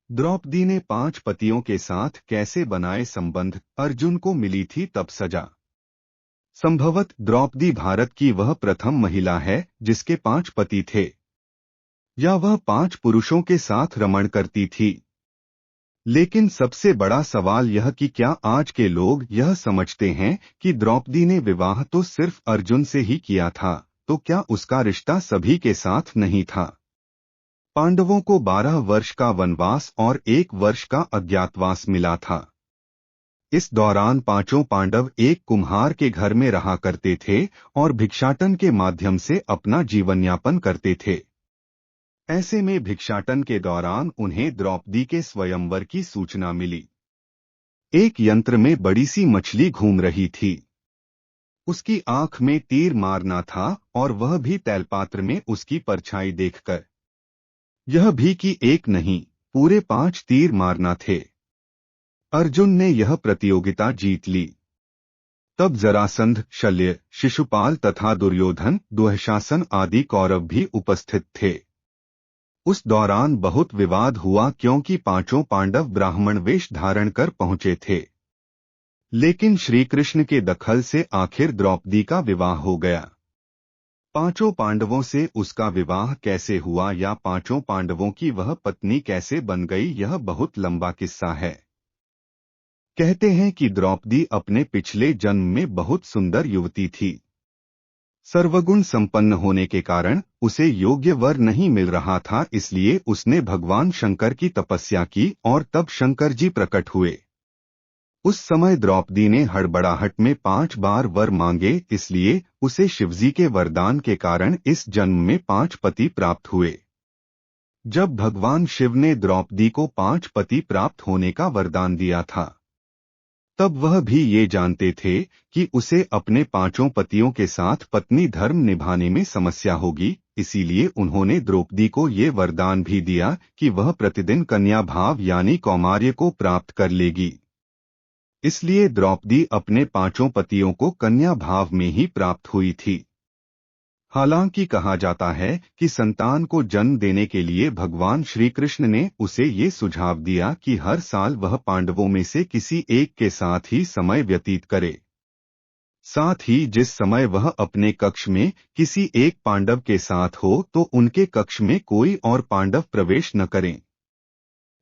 द्रौपदी ने 5 पतियों के साथ कैसे बनाए संबंध, अर्जुन को मिली थी तब सजा। संभवत द्रौपदी भारत की वह प्रथम महिला है जिसके 5 पति थे, या वह 5 पुरुषों के साथ रमण करती थी। लेकिन सबसे बड़ा सवाल यह कि क्या आज के लोग यह समझते हैं कि द्रौपदी ने विवाह तो सिर्फ अर्जुन से ही किया था, तो क्या उसका रिश्ता सभी के साथ नहीं था? पांडवों को 12 वर्ष का वनवास और 1 वर्ष का अज्ञातवास मिला था। इस दौरान 5 पांडव एक कुम्हार के घर में रहा करते थे और भिक्षाटन के माध्यम से अपना जीवन यापन करते थे। ऐसे में भिक्षाटन के दौरान उन्हें द्रौपदी के स्वयंवर की सूचना मिली। एक यंत्र में बड़ी सी मछली घूम रही थी। उसकी आंख में तीर मारना था और वह भी तैलपात्र में उसकी परछाई देखकर। यह भी कि एक नहीं, पूरे 5 तीर मारना थे। अर्जुन ने यह प्रतियोगिता जीत ली। तब जरासंध, शल्य, शिशुपाल तथा दुर्योधन, दुःशासन आदि कौरव भी उपस्थित थे। उस दौरान बहुत विवाद हुआ क्योंकि 5 पांडव ब्राह्मण वेश धारण कर पहुंचे थे। लेकिन श्रीकृष्ण के दखल से आखिर द्रौपदी का विवाह हो गया। 5 पांडवों से उसका विवाह कैसे हुआ या 5 पांडवों की वह पत्नी कैसे बन गई, यह बहुत लंबा किस्सा है। कहते हैं कि द्रौपदी अपने पिछले जन्म में बहुत सुंदर युवती थी। सर्वगुण संपन्न होने के कारण उसे योग्य वर नहीं मिल रहा था, इसलिए उसने भगवान शंकर की तपस्या की और तब शंकर जी प्रकट हुए। उस समय द्रौपदी ने हड़बड़ाहट में 5 बार वर मांगे, इसलिए उसे शिवजी के वरदान के कारण इस जन्म में 5 पति प्राप्त हुए। जब भगवान शिव ने द्रौपदी को 5 पति प्राप्त होने का वरदान दिया था, तब वह भी ये जानते थे कि उसे अपने 5 पतियों के साथ पत्नी धर्म निभाने में समस्या होगी, इसीलिए उन्होंने द्रौपदी को ये वरदान भी दिया कि वह प्रतिदिन कन्या भाव यानी कौमार्य को प्राप्त कर लेगी। इसलिए द्रौपदी अपने 5 पतियों को कन्या भाव में ही प्राप्त हुई थी। हालांकि कहा जाता है कि संतान को जन्म देने के लिए भगवान श्री कृष्ण ने उसे ये सुझाव दिया कि हर साल वह पांडवों में से किसी एक के साथ ही समय व्यतीत करे। साथ ही जिस समय वह अपने कक्ष में किसी एक पांडव के साथ हो तो उनके कक्ष में कोई और पांडव प्रवेश न करें।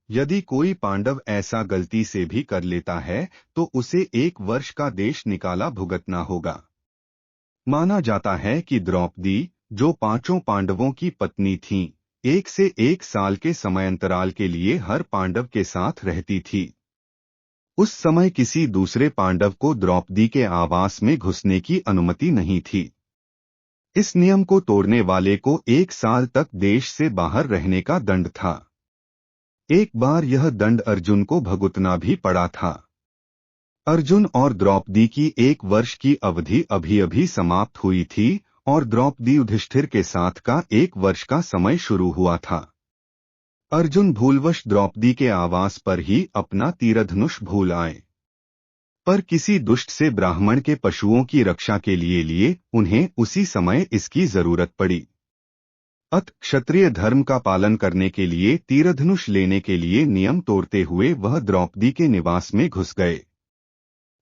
यदि कोई पांडव ऐसा गलती से भी कर लेता है तो उसे 1 वर्ष का देश निकाला भुगतना होगा। माना जाता है कि द्रौपदी, जो 5 पांडवों की पत्नी थीं, 1 से 1 साल के समयांतराल के लिए हर पांडव के साथ रहती थी। उस समय किसी दूसरे पांडव को द्रौपदी के आवास में घुसने की अनुमति नहीं थी। इस नियम को तोड़ने वाले को 1 साल तक देश से बाहर रहने का दंड था। एक बार यह दंड अर्जुन को भुगतना भी पड़ा था। अर्जुन और द्रौपदी की 1 वर्ष की अवधि अभी-अभी समाप्त हुई थी और द्रौपदी युधिष्ठिर के साथ का 1 वर्ष का समय शुरू हुआ था। अर्जुन भूलवश द्रौपदी के आवास पर ही अपना तीरधनुष भूल आए, पर किसी दुष्ट से ब्राह्मण के पशुओं की रक्षा के लिए उन्हें उसी समय इसकी जरूरत पड़ी। अत क्षत्रिय धर्म का पालन करने के लिए तीरधनुष लेने के लिए नियम तोड़ते हुए वह द्रौपदी के निवास में घुस गए।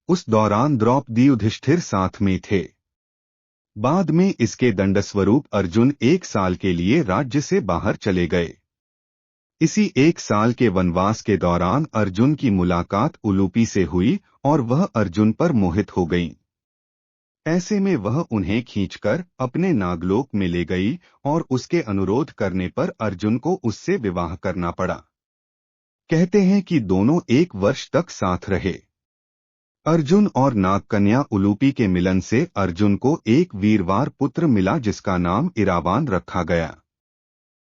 उस दौरान द्रौपदी युधिष्ठिर साथ में थे। बाद में इसके दंडस्वरूप अर्जुन 1 साल के लिए राज्य से बाहर चले गए। इसी 1 साल के वनवास के दौरान अर्जुन की मुलाकात उलूपी से हुई और वह अर्जुन पर मोहित हो गईं। ऐसे में वह उन्हें खींचकर अपने नागलोक में ले गई और उसके अनुरोध करने पर अर्जुन को उससे विवाह करना पड़ा। कहते हैं कि दोनों 1 वर्ष तक साथ रहे। अर्जुन और नागकन्या उलूपी के मिलन से अर्जुन को एक वीरवार पुत्र मिला जिसका नाम इरावान रखा गया।